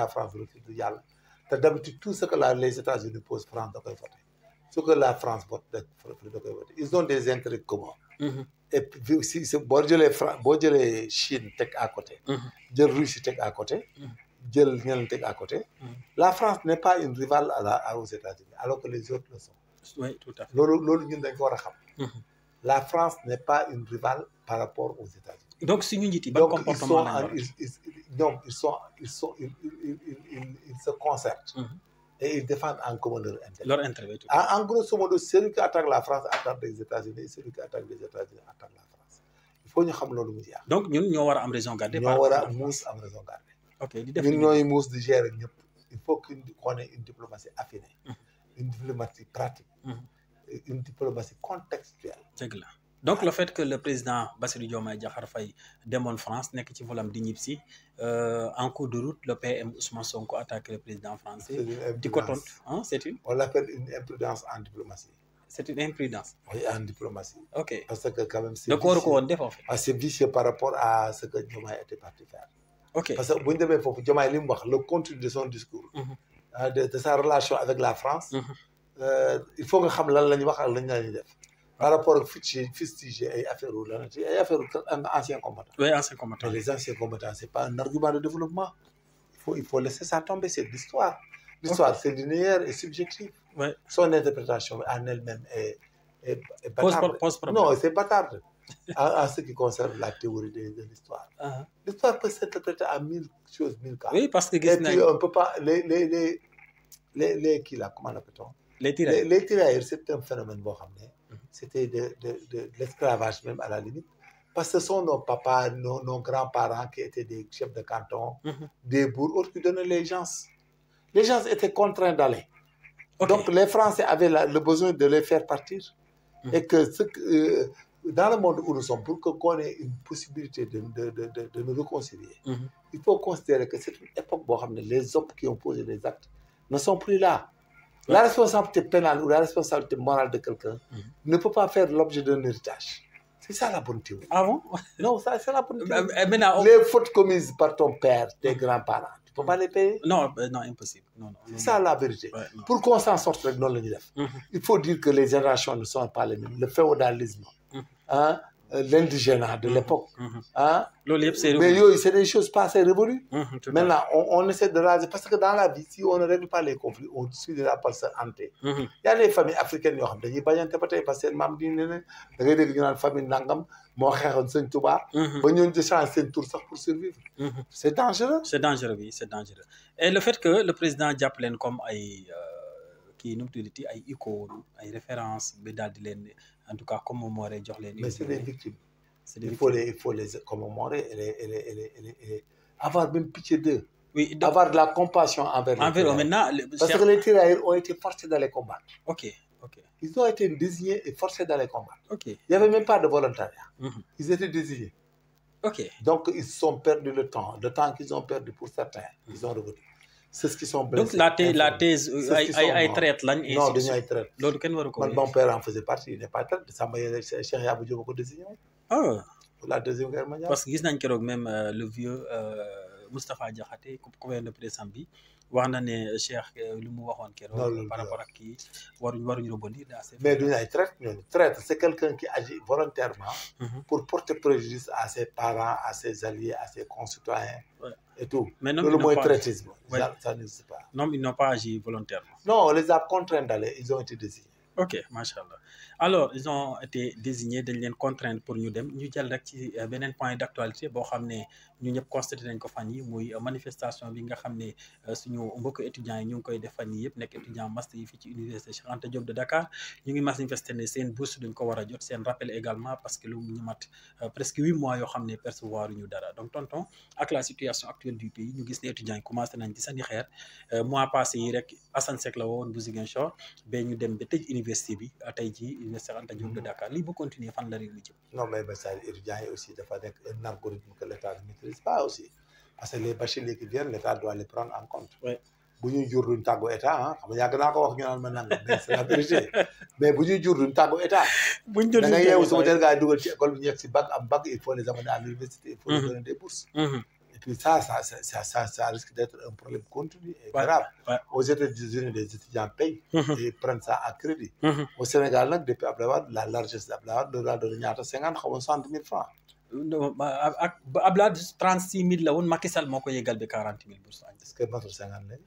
la France refuse du yàlla te d'habitude tout ce que les États-Unis posent France da koy voté ce que la France vote da koy voté ils ont des intérêts communs. Et puis si boo jëlee Chine teg à côté. jël Russie teg à côté. jël ñeneen teg à côté. la France n'est pas une rivale aux États-Unis alors que les autres le sont. Oui, tout à fait. loolu ñun dañ ko war a xam. La France n'est pas une rivale par rapport aux États-Unis. Donc suñu njiit yi ban comportement ils se concertent. Et ils défendent en commun leur intérêt. En grosso modo, celui qui attaque la France attaque les États-Unis et celui qui attaque les États-Unis attaque la France. Il faut ñu xam loolu mu jeex. Donc ñun ñoo war a am raison garder. ñoo war a muus am raison garder. Ok di def ñun ñooy muus di gérer ñëpp. Il faut qu'on ait une diplomatie affinée. Une diplomatie pratique. Une diplomatie contextuelle. dëgg la donc le fait que le président Bassirou Diomaye Diakhar Faye demoon France nekk ci volam di ñibbisi en cours de route le PM Ousmane Sonko attaque le président français. di ko tontu c'est une. On l'appelle une imprudence en diplomatie. C'est une imprudence. Oui, en diplomatie. Ok. Parce que quand même c'est. Donc waru ko woon def en fait. C'est vicieux par rapport à ce que Diomaye était parti faire. Ok. Parce que bu ñu demee foofu Diomaye li mu wax le contenu de son discours. De sa relation avec la France. Il faut nga xam lan la ñuy wax ak lan la ñuy def. Par rapport ak fustiger ay affaires anciens combattants. Oui, anciens combattants. Mais les anciens combattants c'est pas un argument de développement. Il faut laisser ça tomber, c'est l'histoire. L'histoire c'est linéaire et subjective. Ouais. Son interprétation en elle-même est bâtarde. Pose problème. Non, c'est bâtarde en ce qui concerne la théorie de l'histoire. L'histoire peut s'interpréter à 1000 choses, 1000 cas. Oui, parce que et puis on peut pas les qui là, comment l'appelle-t-on? Les tirailleurs, c'est un phénomène boo xam ne c'était de l'esclavage même à la limite parce que ce sont nos papas, nos grands-parents qui étaient des chefs de canton, des bourgs, autres qui donnaient les gens. Les gens étaient contraints d'aller. Okay. Donc les Français avaient le besoin de les faire partir. Et que dans le monde où nous sommes, pour qu'on ait une possibilité de nous réconcilier, il faut considérer que c'est une époque boo xam ne les hommes qui ont posé les actes ne sont plus là. La responsabilité pénale ou la responsabilité morale de quelqu'un ne peut pas faire l'objet d'un héritage. C'est ça la bonne théorie. Ah bon? Non, ça c'est la bonne théorie. Maintenant, les fautes commises par ton père, tes grands-parents, tu peux pas les payer? Non, impossible. Non, c'est ça la vérité. Ouais, pour qu'on s'en sorte rek noonu la ñuy def. Il faut dire que les générations ne sont pas les mêmes. Le féodalisme, l'indigénat de l'époque. Mais c'est des choses passées révolues. Maintenant, on essaie de raser. Parce que dans la vie, si on ne règle pas les conflits, on finira par se hanter. Il y a des familles africaines qui ont dañuy bañante ba tey parce que maam di ne da ngay dégg ñu naan famille nangam moo xeexoon Sëñ Tuubaa. ba ñooñu di changer seen tour sax pour survivre. C'est dangereux. C'est dangereux, oui, c'est dangereux. Et le fait que le président jàpp leen comme ay kii nu mu tuddati ay icônes ay références bi daal di leen en tout cas commémorer jox leen. Mais c'est des victimes. Il faut les commémorer et avoir même pitié d'eux. Oui, donc, avoir de la compassion envers eux. Maintenant, parce que les tirailleurs ont été forcés d'aller combattre. Ok. Ils ont été désignés et forcés d'aller combattre. Ok. Il n'y avait même pas de volontariat. Ils étaient désignés. Ok. Donc ils ont perdu le temps qu'ils ont perdu pour certains, ils ont revenu. C'est ce qui sont blessés. Donc la thèse ay traite lañ. Non, dañu ay traite. Loolu kenn waru ko. Man mon père en faisait partie, il n'est pas traite. Samba Cheikh Yabou Diop ko désigné. Pour la deuxième guerre mondiale. Parce que gis nañ keroog même le vieux Moustapha Diakhaté gouverneur président bi wax na ne Cheikh lu mu waxoon keroog par rapport ak kii waruñu rebondir. Mais duñu ay traite ñooñu. Traite c'est quelqu'un qui agit volontairement pour porter préjudice à ses parents, à ses alliés, à ses concitoyens. Et tout. Mais non, le mot traitisme, ça n'existe pas. Non, ils n'ont pas agi volontairement. Non, on les a contraints d'aller, ils ont été désignés. Ok, machallah. Alors, ils ont été désignés, dañ leen contraindre pour ñu dem ñu jël rek ci beneen point d'actualité boo xam ne ñu ñëpp constaté nañ ko fan yi muy manifestation bi nga xam ne suñu mbokk étudiants yi ñu ngi koy def fan yi yëpp nekk étudiant master yi fii ci université Cheikh Anta Diop de Dakar ñu ngi manifester ne seen bourse dañ ko war a jot seen rappel également parce que lu ñu mat presque 8 mois yoo xam ne percevoir ñu dara donc tonton ak la situation actuelle du pays ñu gis ne étudiants yi commencé nañ ci sànni xeer mois passé yi rek Assane Seck la woon bu Ziguinchor ba ñu dem ba tëj université bi tey jii université Anta Diop de Dakar lii bu continuer fan la réew mi jëm. Non mais ça étudiants yi aussi dafa nekk un algorithme que l'État ne maîtrise pas aussi parce que les bacheliers qui viennent l'État doit les prendre en compte. bu ñuy jur duñ tàggu état xam nga yàgg naa ko wax ñu naan ma nangam mais c'est la vérité mais bu ñuy jur duñ tàggu état. da nga yeewu sama teel gaa yi dugal ci école bi ñu yegg si bac am bac il faut les amener à l'université il faut les donner des bourses. Et puis ça risque d'être un problème continu et grave. Aux États-Unis, les étudiants payent et prennent ça à crédit. Au Sénégal, depuis Abdoulaye, la largesse d'Abdoulaye, de la de 50 ou 60 000 francs. Abdoulaye 36 000 la woon, Macky Sall moo ko yeggal ba 40 000 bourses. Est-ce que matul 50 000?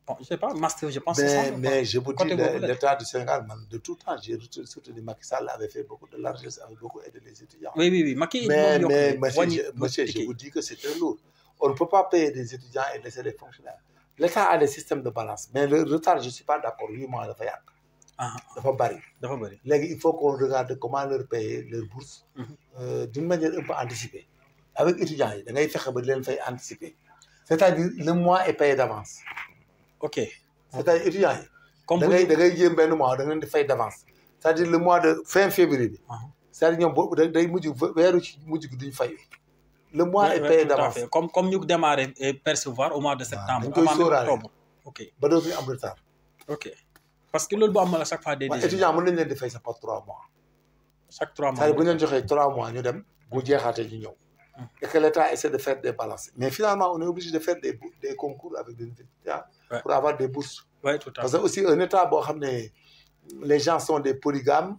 Bon, je sais pas, master, je pense. Mais je vous dis, l'État du Sénégal, de tout temps, j'ai soutenu Macky Sall avait fait beaucoup de largesse, avait beaucoup aidé les étudiants. Oui, Macky. Mais monsieur, je vous dis que c'est très lourd. On ne peut pas payer des étudiants et laisser les fonctionnaires. L'État a des systèmes de balance, mais le retard, je ne suis pas d'accord. 8 mois, il faut barrer. Il faut qu'on regarde comment leur payer leur bourse d'une manière un peu anticipée. Avec les étudiants, il faut anticiper. C'est-à-dire, le mois est payé d'avance. Ok. C'est-à-dire, étudiants, il y a un mois d'avance. C'est-à-dire, le mois de fin février. C'est-à-dire, le mois est payé d'avance. Comme nous démarrons et percevoir au mois de septembre, avant octobre. Ok. Ok. Parce que l'autre mois, à chaque fois, des étudiants, on ne fait ça pas 3 mois. Chaque 3 mois. C'est-à-dire, si on 3 mois, nous avons et que l'État essaie de faire des balances. Mais finalement, on est obligé de faire des concours avec des étudiants pour avoir des bourses. Oui, tout à fait. Parce que aussi, un État, les gens sont des polygames.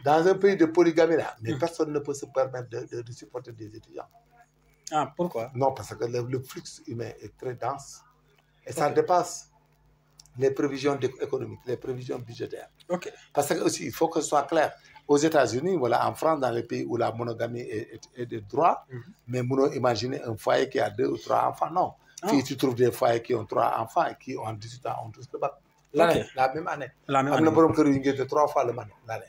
Dans un pays de polygamie, là, mais personne ne peut se permettre de supporter des étudiants. Ah, pourquoi? Non, parce que le flux humain est très dense et ça dépasse les prévisions économiques, les prévisions budgétaires. Parce que aussi, il faut que ce soit clair. Aux États-Unis, voilà, en France, dans les pays où la monogamie est de droit, mais nous imaginez un foyer qui a 2 ou 3 enfants. Non. Si tu trouves des foyers qui ont 3 enfants et qui ont 18 ans, on tous le bac. L'année, la même année. La même année. On a 3 fois l'année.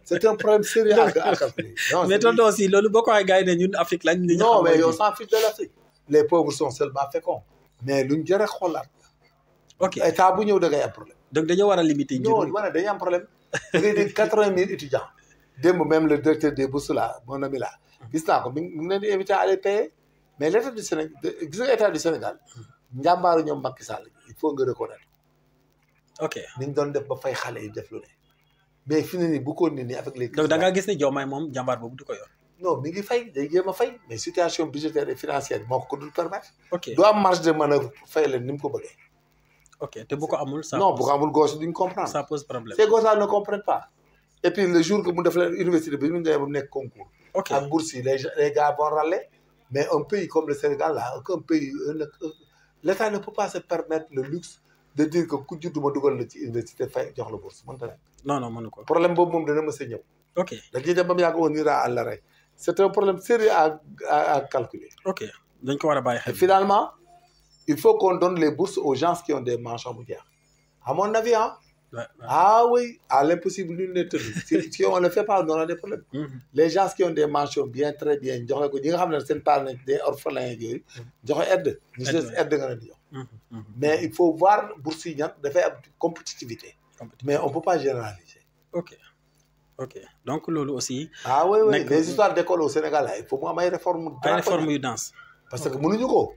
C'est un problème sérieux à calculer. Mais toi aussi, le beaucoup de gars de l'Afrique. Non, mais on s'en fiche de l'Afrique. Les pauvres sont seulement féconds. Mais l'on dirait que ok. Et t'as un problème. Donc, il y a un limite. Non, il y a un problème. Il y a 80 000 étudiants. Même le directeur des bourses là, mon ami là, il a invité à aller payer. Mais l'État du Sénégal, il faut le reconnaître. Ok. Nous avons des bafay xalé def lu né. Mais fini beaucoup ni avec les donc da nga gis né Diomaye mom jambar bobu diko yor. Non, mi ngi fay day jema fay mais situation budgétaire et financière moko dul permettre. Ok. Do am marge de manœuvre fay len nim ko beugé. Ok, te bu ko amul ça. Non, bu ko amul gosses duñ comprendre. Ça pose problème. Ces gosses ne comprennent pas. Et puis le jour que mu def l'université bi ñu ngay nek concours. Ok. En bourse les gars vont râler. Mais un pays comme le Sénégal là, un pays l'État ne peut pas se permettre le luxe de dire que ku juddu ma dugal la ci université fay jox la bourse mënta nek. Non, mënu ko. Problème bobu mom dana mësa ñew. Ok. Dañuy dem bam yag on ira à l'arrêt. C'est un problème sérieux à calculer. Ok. Dañ ko wara baye xel. Finalement, il faut qu'on donne les bourses aux gens qui ont des mentions mondiales. À mon avis, hein? Ouais. Ah oui, à l'impossible, l'une n'est tenue. Si on ne le fait pas, on aura des problèmes. Les gens qui ont des mentions bien, très bien, ils ont des orphelins, ils ont aide. Mais il faut voir bourse de faire compétitivité. Mais on ne peut pas généraliser. Ok. Donc, Lolo aussi. Ah oui, les histoires d'école au Sénégal, il faut avoir des réformes. Des réformes denses. Parce que nous avons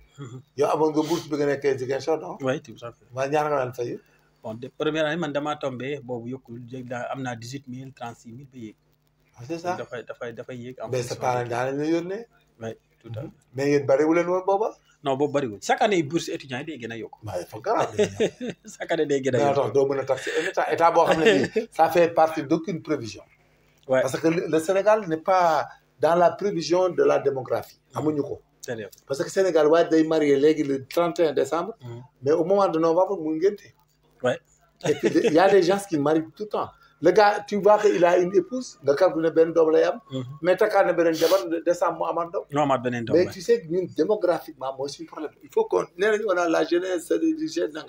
une bourse qui est éducation, non? Oui, tout à fait. Bon, de première année, man dama tombé bobu yokul amna 18 000 36 000 ba yek. C'est ça. Da fay yek. Mais c'est pas dans les yone. Oui, tout à fait. Mais yeen bari wulen won boba? Non, bobu bari wul. Chaque année bourse étudiant day gëna yok. Mais faut grave. Chaque année day gëna yok. Attends, do mëna taxer état bo xamné ça fait partie d'aucune prévision. Ouais. Parce que le Sénégal n'est pas dans la prévision de la démographie. Amuñu ko. Parce que le Sénégal va day marier légui le 31 décembre, mais au moment de novembre mu ngenté. Ouais. Et puis, il y a des gens qui marient tout le temps. Le gars, tu vois qu'il a une épouse, le gars qui a ben double mais tu as ben jabar décembre amando. Non, ma ben mais tu sais que nous démographiquement moi aussi problème. Il faut qu'on a la jeunesse du jeune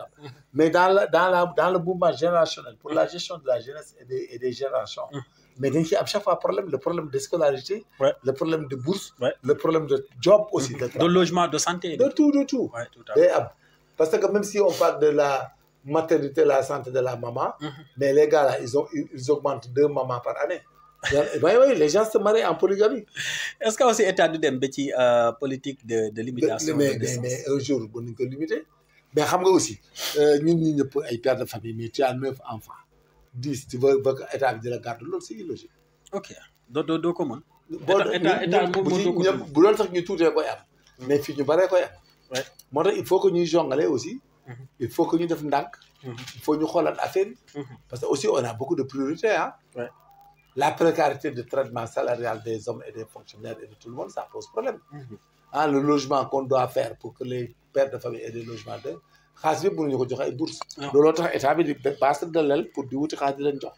mais dans le mouvement générationnel pour la gestion de la jeunesse et des générations. Mais à chaque fois le problème de scolarité, le problème de bourse, le problème de job aussi, de logement, de santé, de tout. Ouais, tout à fait. Parce que même si on parle de la maternité, la santé de la maman, mais les gars là, ils augmentent 2 mamans par année. Oui, les gens se marient en polygamie. Est-ce que aussi état de petit politique de limitation? Mais un jour, on peut limiter. Mais xam nga aussi, ñun ñi ñëpp ay pères de famille, mais tu as 9 enfants. 10, tu veux que état de la garde, c'est illogique. Ok. Do comment? État bu doon sax ñu tuutee koy am. mais fii ñu baree koy am. moo tax il faut que ñuy jongale aussi. il faut que ñu def ndànk. il faut ñu xoolaat affaire yi. parce que aussi on a beaucoup de priorités ah. La précarité de traitement salarial des hommes et des fonctionnaires et de tout le monde, ça pose problème. Le logement qu'on doit faire pour que les pères de famille aient des logements de xaalis bi mënuñu ko joxe ay bourses. looloo tax état bi di base de l'aile pour di wuti xaalis di leen jox.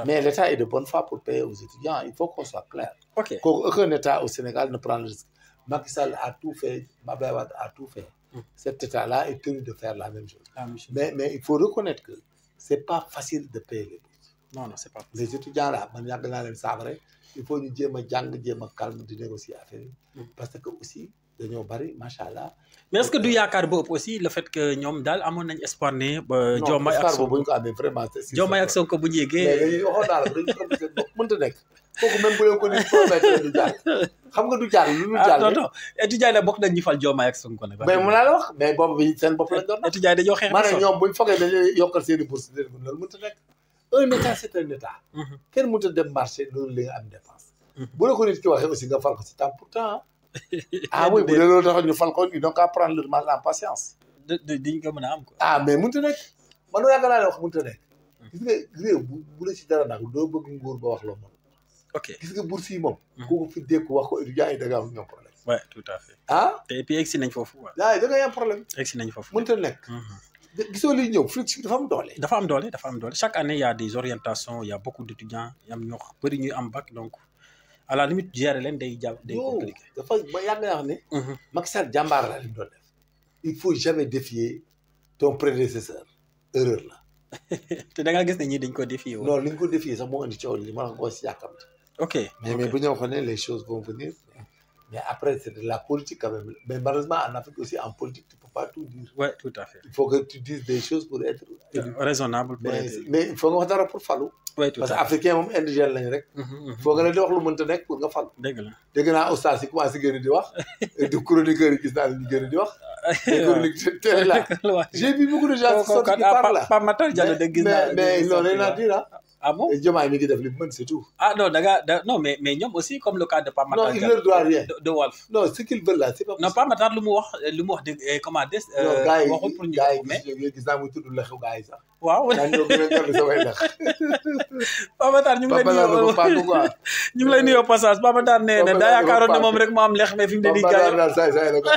mais l'état est de bonne foi pour payer aux étudiants il faut qu'on soit clair. Qu'aucun état au Sénégal ne prend le risque. Macky Sall a tout fait, Abdoulaye Wade a tout fait. Cet état-là est tenu de faire la même chose. Mais il faut reconnaître que c'est pas facile de payer les bourses. Non, c'est pas les étudiants là man yàgg naa leen saabare il faut ñu jéem a jàng jéem a calme di négocier affaire yi parce que aussi dañoo bari macha allah. mais est-ce que du yaakaar boobu aussi le fait que ñoom daal amoon nañ espoir ne ba. Diomaye ak Sonko bu ñu ko amee vraiment. Diomaye ak Sonko bu ñu yeggee. mais dañuy waxoon naa la dañuy promettre seen bopp mënta nekk kooku même bu leen ko nit promettre du jàll xam nga du jàll lu dul jàll. non non étudiants yi bokk nañ ñu fal Diomaye ak Sonko nag. mais mu laa la wax mais boobu bi seen bopp lañ doon. étudiants yi dañoo xeex. maanaam ñoom buñ foogee dañuy yokkal seen i bourse loolu mënta nekk. un état c'est un état. kenn mënut a dem marché loolu la nga am dépense. bu la ko nit ki waxee aussi nga fal ko si temps pourtant. Oui bu dee loolu tax ñu fal ko ils n'ont qu'à prendre leur mal en patience. diñ ko mën a am quoi. mais mënut a nekk man yàgg naa ne wax mënut a nekk. gis nga réew bu la ci dara nag doo bëgg nguur ba wax loo moom. gis nga bourse yi moom. ku ko fi dégg wax ko étudiants yi da nga am ñoom problème. oui tout à fait. te et puis egsi nañ foofu. waaw da ngay am problème. egsi nañ foofu mënut a nekk. gisoo liy ñëw flux bi dafa am doole. dafa am doole chaque année il y a des orientations il y a beaucoup d'étudiants y am ñoo bëri ñuy am bac donc à la limite gérer leen day compliqué. dafa ba yàgg naa wax ne. Macky Sall jàmbaar la li mu doon def. il faut jamais défier ton prédécesseur erreur la. te da ngaa gis ne ñii dañ ko défier woon. non li ñu ko défier sax moo indi coow li ma la ko si yàkkamti. mais bu ñu waxoon ne les choses vont venir. mais après c'est de la politique quand même mais malheureusement en Afrique aussi en politique tu peux pas tout dire. Oui tout à fait. il faut que tu dises des choses pour être. raisonnable pour être. mais il faut nga wax dara pour falu. oui tout à fait parce que africain moom indigène lañ rek. il faut nga leen di wax lu mënta nekk pour nga falu. dégg naa oustaz yi commencé génn di wax. du chroniqueur yi gis naa ñu génn di wax. des chroniques télé là. j'ai vu beaucoup de gens qui parlent là. Pape Matar Diallo de gis naa mais non rien à dire ah bon Diomaye mi ngi def li mu mën c'est tout. non non mais ñoom aussi comme le cas de Pape Matar Diallo. Non, il leur doit rien. De Walf. Non, ce qu'ils veulent là, c'est pas possible. Non, Pape Matar lu mu wax de comment des. non gars yi waxul pour ñu mais gis naa muy tudd lexu gars yi sax. waaw daañu ñëw gën a gàllu samay lex. Pape Matar ñu ngi lay nuyoo passage Pape Matar nee na daa yaakaaroon ne moom rek moo am lex mais fi mu ne nii gars yi. Pape Matar daal saay la quoi.